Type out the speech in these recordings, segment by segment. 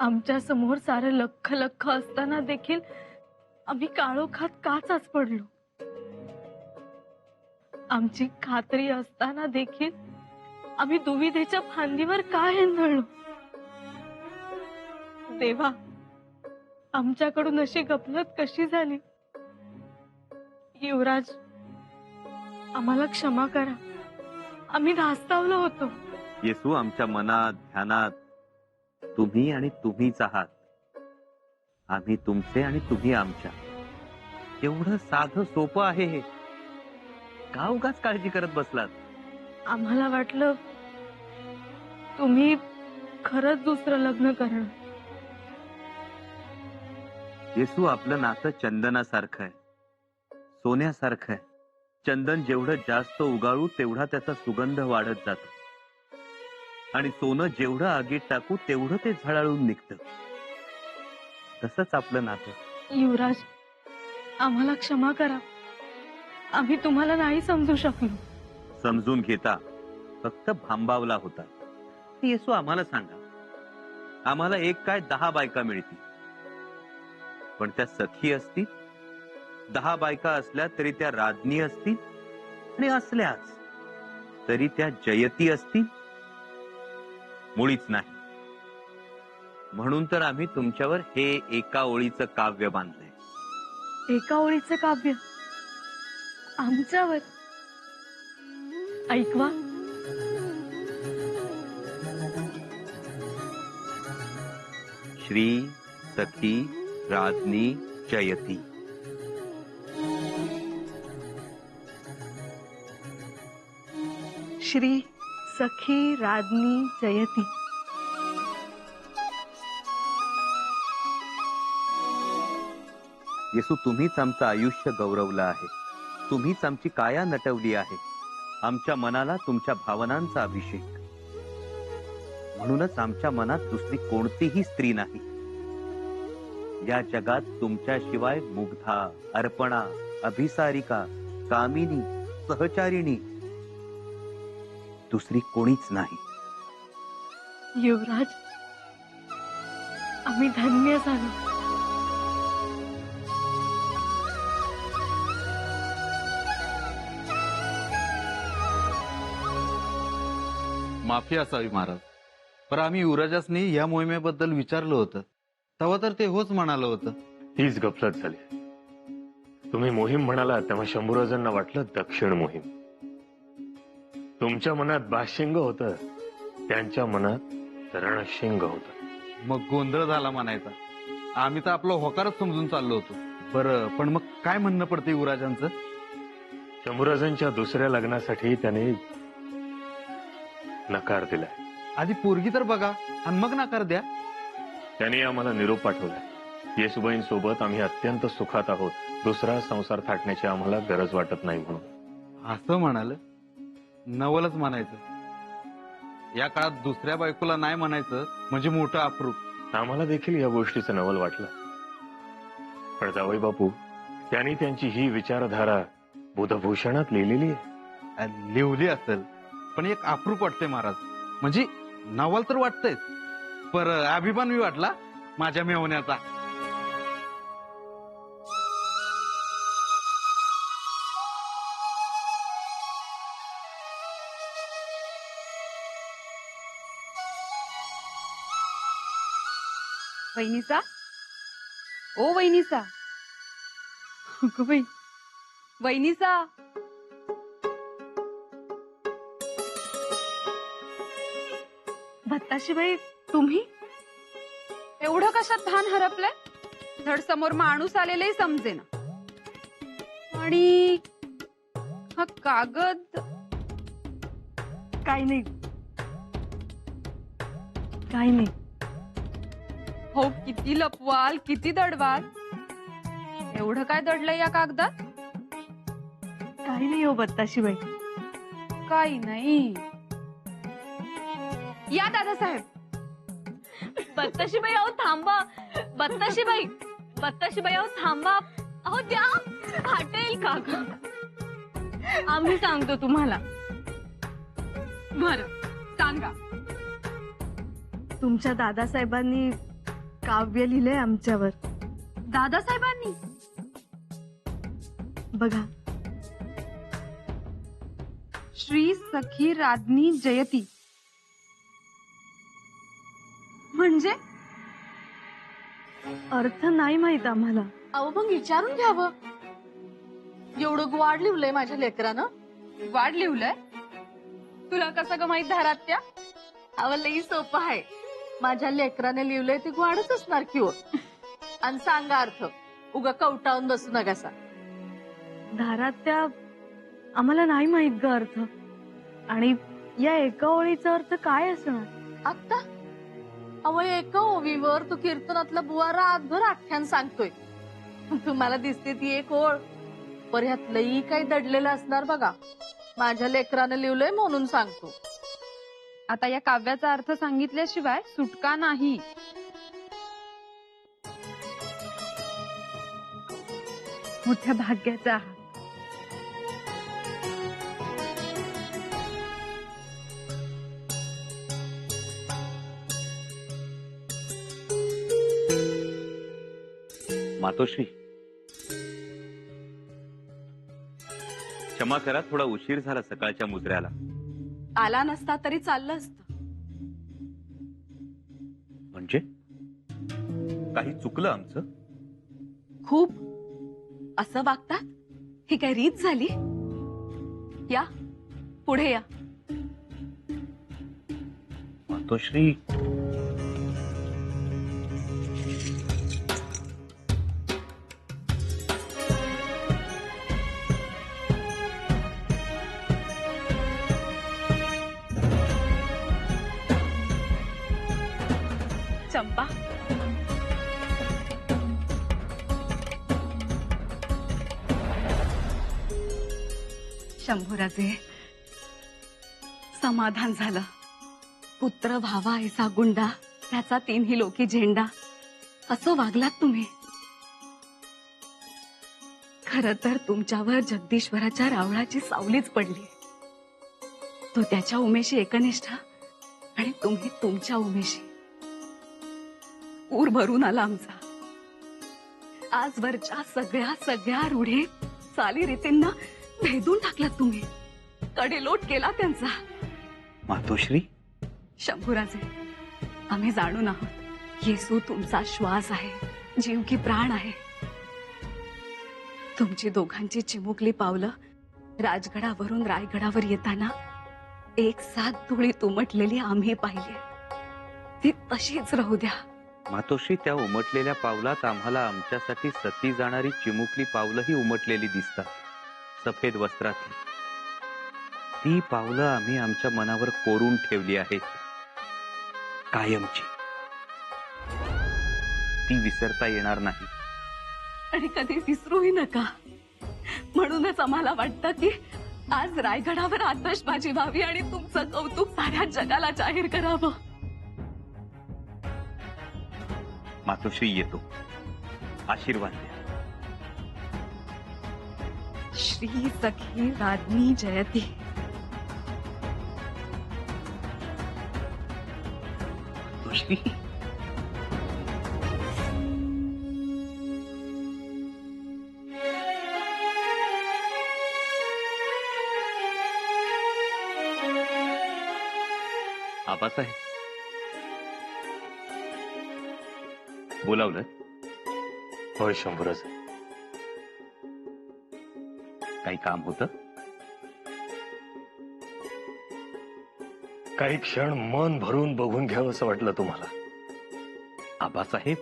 आमच्या समोर सारं लख लख असताना देखील आम्ही काळोखात काचाच पडलो. आमची खात्री असताना देखील आम्ही दुविधेच्या फांदीवर का हेंदळलो. देवा, आमच्याकडून अशी गफलत कशी झाली. युवराज, आम्हाला क्षमा करा. आम्ही धास्तावलो होतो. येसू, आमच्या मनात ध्यानात तुम्ही आणि तुम्हीच आहात. आम्ही तुमचे आणि तुम्ही आमच्या. एवढं साधं सोपं आहे हे. का उगाच काळजी करत बसलात? आम्हाला वाटलं तुम्ही खरंच दुसरं लग्न करणार. येसू, आपलं नातं चंदनासारखं आहे, सोन्यासारखं आहे. चंदन जेवढं जास्त उगाळू तेवढा त्याचा सुगंध वाढत जातो, आणि सोनं जेवढं आगीत टाकू तेवढं ते झळाळून निघतं. तसंच आपलं नातं. युवराज, आम्हाला क्षमा करा. आम्ही तुम्हाला नाही समजू शकलो. समजून घेता, फक्त भांबावला होता. येसू, आम्हाला सांगा, आम्हाला एक काय 10 बायका मिळतील, पण त्या सखी असतील. 10 बायका असल्या तरी त्या राजनी असतील, आणि असल्याच तरी त्या जयती असतील? मुळीच नाही. म्हणून तर आम्ही तुमच्यावर हे एका ओळीचं काव्य बांधलंय. एका ओळीचं काव्य आमच्यावर? ऐकवा. श्री सखी राजनी जयती. श्री सखी राजनी जयती. येसू, तुम्हीच आमचं आयुष्य गौरवलं आहे. तुम्हीच आमची काया नटवली आहे. आमच्या मनाला तुमच्या भावनांचा अभिषेक. म्हणूनच आमच्या मनात दुसरी कोणतीही स्त्री नाही. या जगात तुमच्याशिवाय मुग्धा, अर्पणा, अभिसारिका, कामिनी, सहचारिणी दुसरी कोणीच नाही. युवराज, आम्ही धन्य झालो. माफी असावी महाराज, पर आम्ही युवराजासनी या मोहिमेबद्दल विचारलं होतं, तेव्हा तर ते होच म्हणालं होतं. हीच गफलत झाली. तुम्ही मोहीम म्हणाला तेव्हा शंभूराजांना वाटलं दक्षिण मोहीम. तुमच्या मनात बाशिंग होतं, त्यांच्या मनात रणशिंग होतं. मग गोंधळ झाला म्हणायचा. आम्ही तर आपलं होकारच समजून चाललो होतो. बरं, पण मग काय म्हणणं पडतं युवराजांचं? शंभूराजांच्या दुसऱ्या लग्नासाठी त्याने नकार दिलाय. आधी पोरगी तर बघा आणि मग नकार द्या. त्यांनी आम्हाला निरोप पाठवलाय. येसुबाईंसोबत आम्ही अत्यंत सुखात आहोत. दुसरा संसार थाटण्याची आम्हाला गरज वाटत नाही म्हणून. असं म्हणाल? नवलच म्हणायचं. या काळात दुसऱ्या बायकोला नाही म्हणायचं म्हणजे मोठं अप्रूप. आम्हाला देखील या गोष्टीचं नवल वाटलं, पण जावई बापू, त्यांनी त्यांची ही विचारधारा बुधभूषणात लिहिलेली आहे. लिवली असेल, पण एक अप्रूप वाटते महाराज. म्हणजे नवल तर वाटतंय, पर अभिमान मी वाटला माझ्या मेवण्याचा. वहिनीसा, ओ वहिनीसा, अगं बाई, वहिनीसा. भत्ताशीबाई, तुम्ही एवढं कशात भान हरपलंय? धड समोर माणूस आलेलंही समजेना. आणि हा कागद काही नाही, काही नाही. हो, किती लपवाल, किती दडवाल. एवढं काय दडलंय या कागदात? काही नाही हो भत्ताशीबाई. काही नाही. या दादासाहेब. भत्ताशीबाई, अहो थांबा. भत्ताशीबाई, भत्ताशीबाई, अहो थांबा. अहो द्या, फाटेल का? आम्ही सांगतो तुम्हाला. बर, सांगा. तुमच्या दादासाहेबांनी काव्य लिहिलंय आमच्यावर. दादासाहेबांनी? बघा, श्री सखी राज्ञी जयती. म्हणजे अर्थ नाही माहित आम्हाला. अहो मग विचारून घ्यावं. एवढं ग्वाड लिवलंय माझ्या लेकरानं. वाढ लिवलंय? तुला कसं ग माहित धारात त्या? अहो लई सोपं आहे. माझ्या लेकराने लिवलंय ते ग्वाडच असणार की हो. आणि सांगा अर्थ, उगा कवटावून बसू नकासा. धारात त्या आम्हाला नाही माहित ग अर्थ. आणि या एका ओळीचा अर्थ काय असणार? आता अहो एका ओवीवर तू कीर्तनातला बुवा रातभर आख्यान सांगतोय. तुम्हाला दिसते ती एक ओळ, पर ह्यात लई काही दडलेलं असणार बघा. माझ्या लेकरानं लिवलंय म्हणून सांगतो. आता या काव्याचा अर्थ सांगितल्याशिवाय सुटका नाही. मोठ्या भाग्याचा आहात. मातोश्री, क्षमा करा, थोडा उशीर झाला सकाळच्या मुजऱ्याला. आला नसता तरी चाललं असतं. म्हणजे काही चुकलं आमचं? खूप असं वागतात? ही काय रीत झाली? या पुढे या. मातोश्री, चंपा, शंभूराजे, समाधान झालं. पुत्र व्हावा ऐसा गुंडा, त्याचा तीनही लोकी झेंडा. असं वागलात तुम्ही. खर तर तुमच्यावर जगदीश्वराच्या रावळाची सावलीच पडली. तो त्याच्या उमेशी एकनिष्ठ आणि तुम्ही तुमच्या उमेशी. ऊर भरून आला आमचा. आजवरच्या सगळ्या रूढी चालीरीतींना भेदून टाकलात तुम्ही. कडेलोट केला त्यांचा. मातोश्री, शंभूराजे, आम्ही जाणून आहोत. येसू तुमचा श्वास आहे, जीव की प्राण आहे. तुमची दोघांची चिमुकली पावलं राजगडावरून रायगडावर येताना एक साथ धुळीत उमटलेली आम्ही पाहिली. ती तशीच राहू द्या. मातोश्री, त्या उमटलेल्या पावलात आम्हाला आमच्यासाठी सती जाणारी चिमुकली पावलंही उमटलेली दिसतात, सफेद वस्त्रातली. ती पावलं आम्ही आमच्या मनावर कोरून ठेवली आहेत, कायमची. ती विसरता येणार नाही. आणि कधी विसरूही नका. म्हणूनच आम्हाला वाटतं की आज रायगडावर आतषबाजी व्हावी आणि तुमचं कौतुक साऱ्या जगाला जाहीर करावं. मातोश्री, येतो. आशीर्वाद द्या. श्री सखी राज्ञी जयती. मातोश्री, आबासाहेब बोलावलं? होय शंभूराज, काही काम होतं? काही क्षण मन भरून बघून घ्यावं असं वाटलं तुम्हाला. आबासाहेब,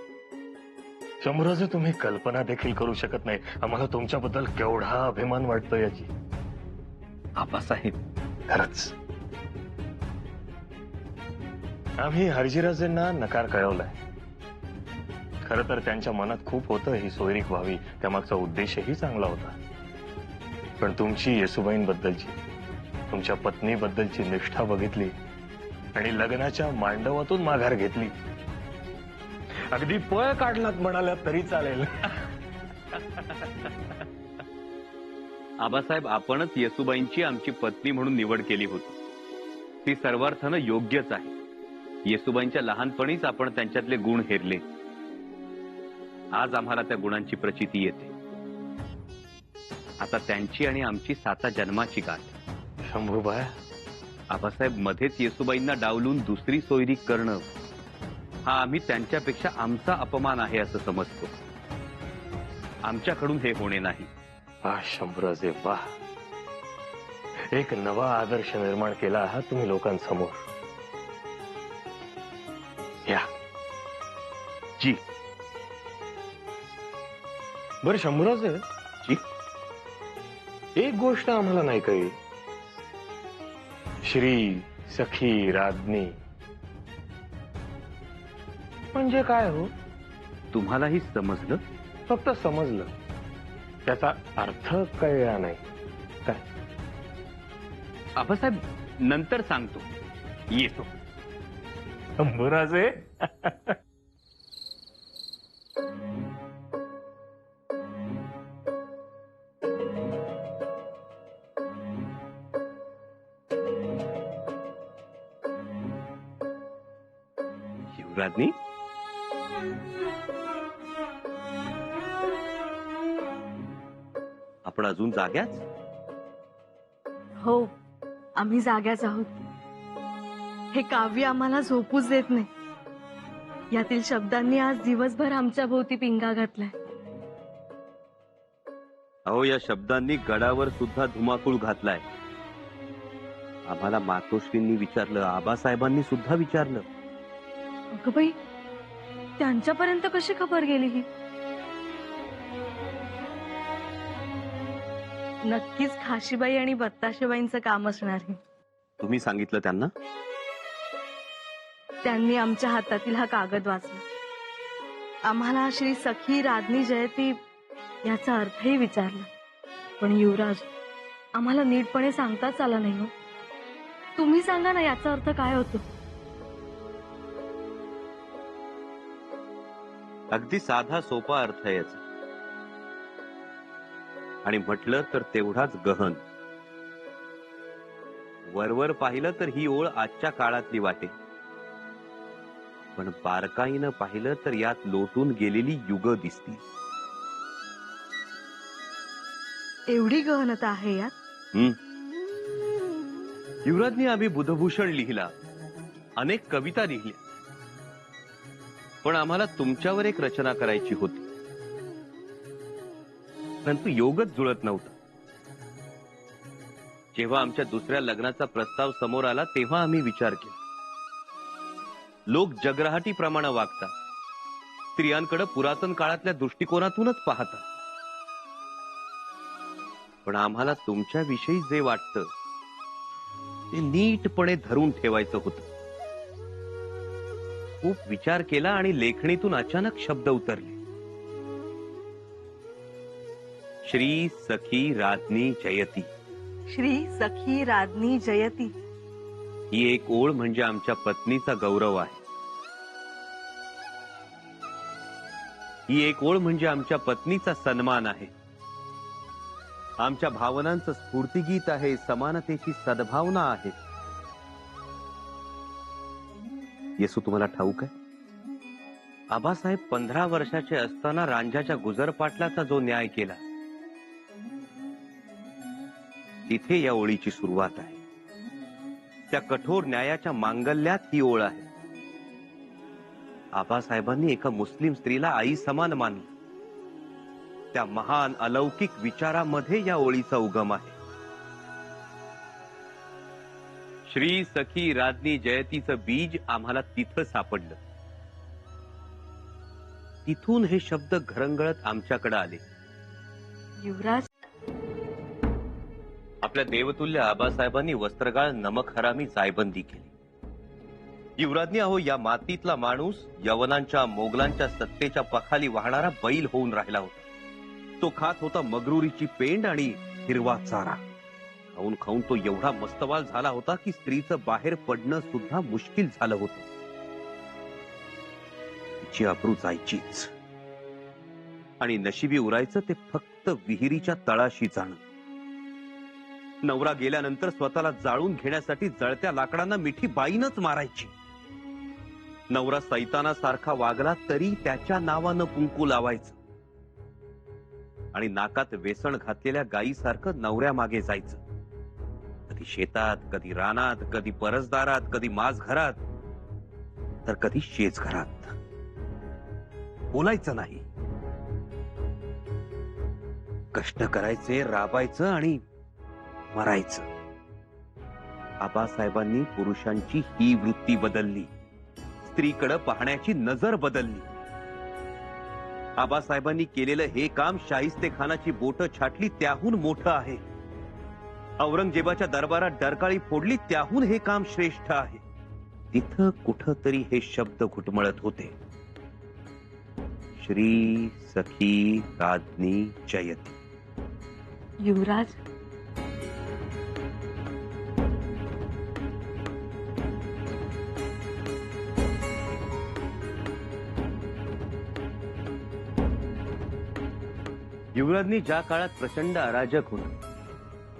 शंभूराज, तुम्ही कल्पना देखील करू शकत नाही आम्हाला तुमच्याबद्दल केवढा अभिमान वाटतो याची. आबासाहेब, खरंच आम्ही हरजीराजेंना नकार कळवलाय. खरं तर त्यांच्या मनात खूप होतं ही सोयरीक व्हावी, त्यामागचा उद्देशही चांगला होता. पण तुमची येसुबाईंबद्दलची, तुमच्या पत्नीबद्दलची निष्ठा बघितली आणि लग्नाच्या मांडवातून माघार घेतली. अगदी पळ काढलात म्हणाल्या तरी चालेल. आबासाहेब, आपणच येसुबाईंची आमची पत्नी म्हणून निवड केली होती. ती सर्वार्थानं योग्यच आहे. येसुबाईंच्या लहानपणीच आपण त्यांच्यातले गुण हेरले आज आम्हाला त्या गुणांची प्रचिती येते. आता त्यांची आणि आमची 7 जन्माची गाठ. शंभूबाई, आबासाहेब, मध्येच येसूबाईंना डावलून दुसरी सोयरीक करणं हा आम्ही त्यांच्यापेक्षा आमचा अपमान आहे असं समजतो. आमच्याकडून हे होणे नाही. वाह शंभूराजे वाह, एक नवा आदर्श निर्माण केला आहात तुम्ही लोकांसमोर. या जी. बरं शंभूराजे जी. एक गोष्ट आम्हाला नाही कळली. श्री सखी राज्ञी म्हणजे काय हो? तुम्हालाही समजलं? फक्त समजलं, त्याचा अर्थ कळला नाही. काय? आबासाहेब, नंतर सांगतो. येतो. शंभूराजे युवराजनी, आपण अजून जाग्याच? हो, आम्ही जाग्याच आहोत. हे काव्य आम्हाला झोपूच देत नाही. यातील शब्दांनी आज दिवसभर आमच्या भोवती पिंगा घातलाय. अहो, या शब्दांनी गडावर सुद्धा धुमाकूळ घातलाय. आम्हाला मातोश्रींनी विचारलं, आबासाहेबांनी सुद्धा विचारलं. अगं बाई, त्यांच्यापर्यंत कशी खबर गेली ही? नक्कीच खाशीबाई आणि बत्ताशेबाईंचं काम असणार आहे. तुम्ही सांगितलं त्यांना? त्यांनी आमच्या हातातील हा कागद वाचला. आम्हाला श्री सखी राज्ञी जयती याचा अर्थही विचारला. पण युवराज, आम्हाला नीटपणे सांगताच आला नाही हो. तुम्ही सांगा ना, याचा अर्थ काय होतो? अगदी साधा सोपा अर्थ आहे याचा, आणि म्हटलं तर तेवढाच गहन. वरवर पाहिलं तर ही ओळ आजच्या काळातली वाटे, पण बारकाईनं पाहिलं तर यात लोटून गेलेली युग दिसतील. एवढी गहनता आहे यात? युवराजनी, आम्ही बुधभूषण लिहिला, अनेक कविता लिहिल्या, पण आम्हाला तुमच्यावर एक रचना करायची होती, परंतु योगच जुळत नव्हता. जेव्हा आमच्या दुसऱ्या लग्नाचा प्रस्ताव समोर आला तेव्हा आम्ही विचार केला. लोक जगराहाटीप्रमाणे वागतात, स्त्रियांकडे पुरातन काळातल्या दृष्टिकोनातूनच पाहतात. पण आम्हाला तुमच्याविषयी जे वाटतं ते नीटपणे धरून ठेवायचं होतं. खूप विचार केला आणि लेखणीतून अचानक शब्द उतरले. श्री सखी राज्ञी जयती. श्री सखी राज्ञी जयती ही एक ओळ म्हणजे आमच्या पत्नीचा गौरव आहे. ही एक ओळ म्हणजे आमच्या पत्नीचा सन्मान आहे. आमच्या भावनांचं स्फूर्तिगीत आहे, समानतेची सद्भावना आहे. येसू, तुम्हाला ठाऊक आहे, आबासाहेब 15 वर्षाचे असताना रांझाच्या गुजरपाटलाचा जो न्याय केला, तिथे या ओळीची सुरुवात आहे. त्या कठोर न्यायाच्या मांगल्यात ही ओळ आहे. आबासाहेबांनी एका मुस्लिम स्त्रीला आई समान मानलं. त्या महान अलौकिक विचारामध्ये या ओळीचा उगम आहे. श्री सखी राज्ञी जयतीचं बीज आम्हाला तिथं सापडलं. तिथून हे शब्द घरंगळत आमच्याकडे आले. युवराज, आपल्या देवतुल्य आबासाहेबांनी वस्त्रगाळ नमक-हरामी जायबंदी केली. युवराजनी, अहो, या मातीतला माणूस यवनांच्या मोगलांच्या सत्तेच्या पखाली वाहणारा बैल होऊन राहिला होता. तो खात होता मगरुरीची पेंड आणि हिरवा चारा. खाऊन खाऊन तो एवढा मस्तवाल झाला होता की स्त्रीचं बाहेर पडणं सुद्धा मुश्किल झालं होतं. तिची अब्रू जायचीच, आणि नशिबी उरायचं ते फक्त विहिरीच्या तळाशी जाणं. नवरा गेल्यानंतर स्वतःला जाळून घेण्यासाठी जळत्या लाकडांना मिठी बाईनच मारायची. नवरा सैतानासारखा वागला तरी त्याच्या नावानं कुंकू लावायचं आणि नाकात वेसण घातलेल्या गायीसारखं नवऱ्या मागे जायचं. कधी शेतात, कधी रानात, कधी परसदारात, कधी माज घरात, तर कधी शेज घरात. बोलायचं नाही, कष्ट करायचे, राबायचं आणि मरायचं. आबासाहेबांनी पुरुषांची ही वृत्ती बदलली, स्त्रीकडे पाहण्याची नजर बदलली. आबासाहेबांनी केलेलं हे काम शाहिस्तेखानाची बोटं छाटली त्याहून मोठं आहे. औरंगजेबाच्या दरबारात डरकाळी फोडली त्याहून हे काम श्रेष्ठ आहे. तिथं कुठंतरी हे शब्द घुटमळत होते, श्री सखी राज्ञी जयती. युवराज, युवराजनी ज्या काळात प्रचंड अराजक होत,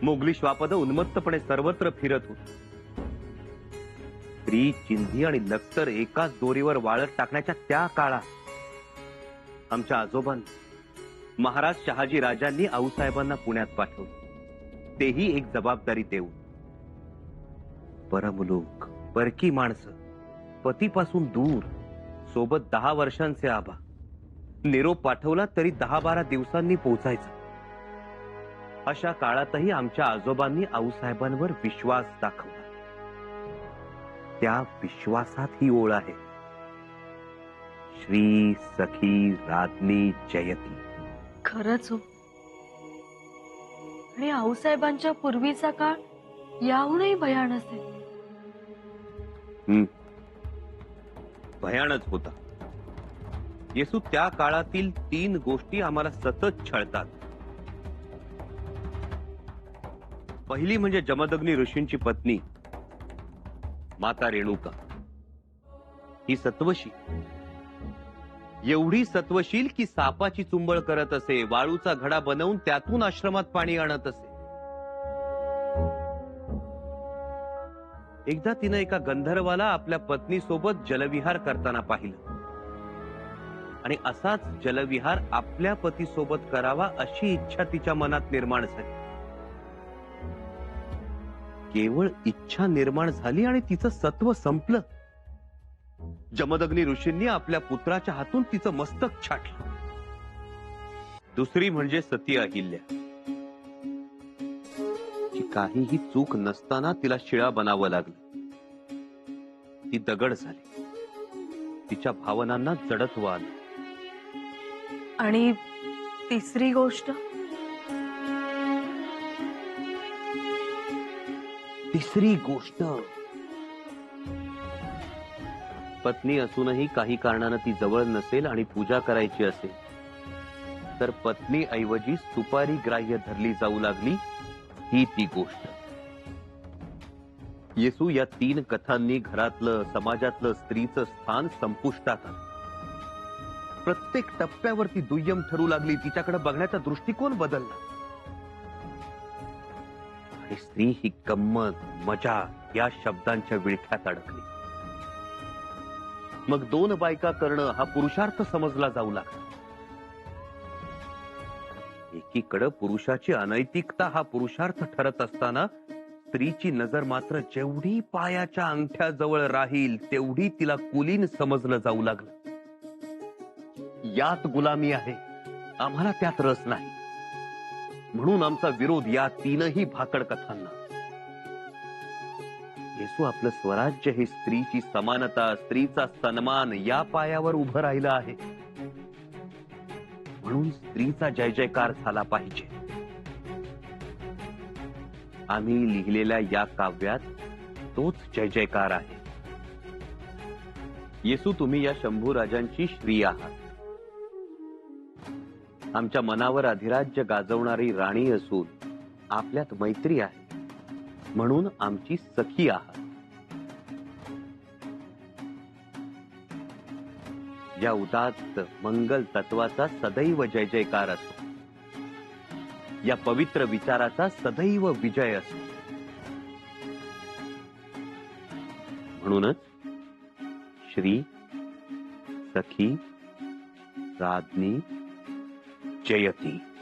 मोगली श्वापद उन्मत्तपणे सर्वत्र फिरत होत, स्त्री, चिंधी आणि नक्तर एकाच दोरीवर वाळत टाकण्याच्या त्या काळात आमच्या आजोबांनी महाराज शहाजी राजांनी आऊसाहेबांना पुण्यात पाठवलं, तेही एक जबाबदारी देऊन. परमलोक, परकी माणसं, पतीपासून दूर, सोबत 10 वर्षांचे आबा. निरोप पाठवला तरी 10-12 दिवसांनी पोहोचायचा. अशा काळातही आमच्या आजोबांनी आऊसाहेबांवर विश्वास दाखवला. त्या विश्वासात ही ओळ आहे, श्री सखी राज्ञी जयती. खरंच हो. आणि आऊसाहेबांच्या पूर्वीचा काळ याहूनही भयान असेल. भयानच होता. येसू त्या काळातील 3 गोष्टी आम्हाला सतत छळतात. पहिली म्हणजे जमदग्नी ऋषींची पत्नी माता रेणुका. ही सत्वशील, एवढी सत्वशील की सापाची चुंबळ करत असे, वाळूचा घडा बनवून त्यातून आश्रमात पाणी आणत असे. एकदा तिनं एका गंधर्वाला आपल्या पत्नी सोबत जलविहार करताना पाहिलं आणि असाच जलविहार आपल्या पती सोबत करावा अशी इच्छा तिच्या मनात निर्माण झाली. केवळ इच्छा निर्माण झाली आणि तिचं सत्व संपलं. जमदग्नी ऋषींनी आपल्या पुत्राच्या हातून तिचं मस्तक छाटलं. दुसरी म्हणजे सती अहिल्या. काहीही चूक नसताना तिला शिळा बनावं लागलं. ती दगड झाली. तिच्या भावनांना जडत्व आलं. आणि तिसरी गोष्ट, पत्नी असूनही काही कारणानं ती जवळ नसेल आणि पूजा करायची असेल तर पत्नी ऐवजी सुपारी ग्राह्य धरली जाऊ लागली. ही ती गोष्ट. येसू या 3 कथांनी घरातलं, समाजातलं स्त्रीचं स्थान संपुष्टात आलं. प्रत्येक टप्प्यावरती दुय्यम ठरू लागली. तिच्याकडे बघण्याचा दृष्टिकोन बदलला आणि स्त्री ही गंमत, मजा या शब्दांच्या विळख्यात अडकली. मग 2 बायका करणं हा पुरुषार्थ समजला जाऊ लागला. एकीकडे पुरुषाची अनैतिकता हा पुरुषार्थ ठरत असताना स्त्रीची नजर मात्र जेवढी पायाच्या अंगठ्याजवळ राहील तेवढी तिला कुलीन समजलं जाऊ लागलं. यात गुलामी आहे, आम्हाला त्यात रस नाही. म्हणून आमचा विरोध या 3ही भाकड कथांना. येसू आपलं स्वराज्य हे स्त्रीची समानता, स्त्रीचा सन्मान या पायावर उभं राहिलं आहे. म्हणून स्त्रीचा जय जयकार झाला पाहिजे. आम्ही लिहिलेल्या या काव्यात तोच जय जयकार आहे. येसू, तुम्ही या शंभू राजांची श्री आहात. आमच्या मनावर अधिराज्य गाजवणारी राणी असून आपल्यात मैत्री आहे म्हणून आमची सखी आहात. या उदात्त मंगल तत्वाचा सदैव जय जयकार असो. या पवित्र विचाराचा सदैव विजय असो. म्हणूनच श्री सखी राधनी जयती.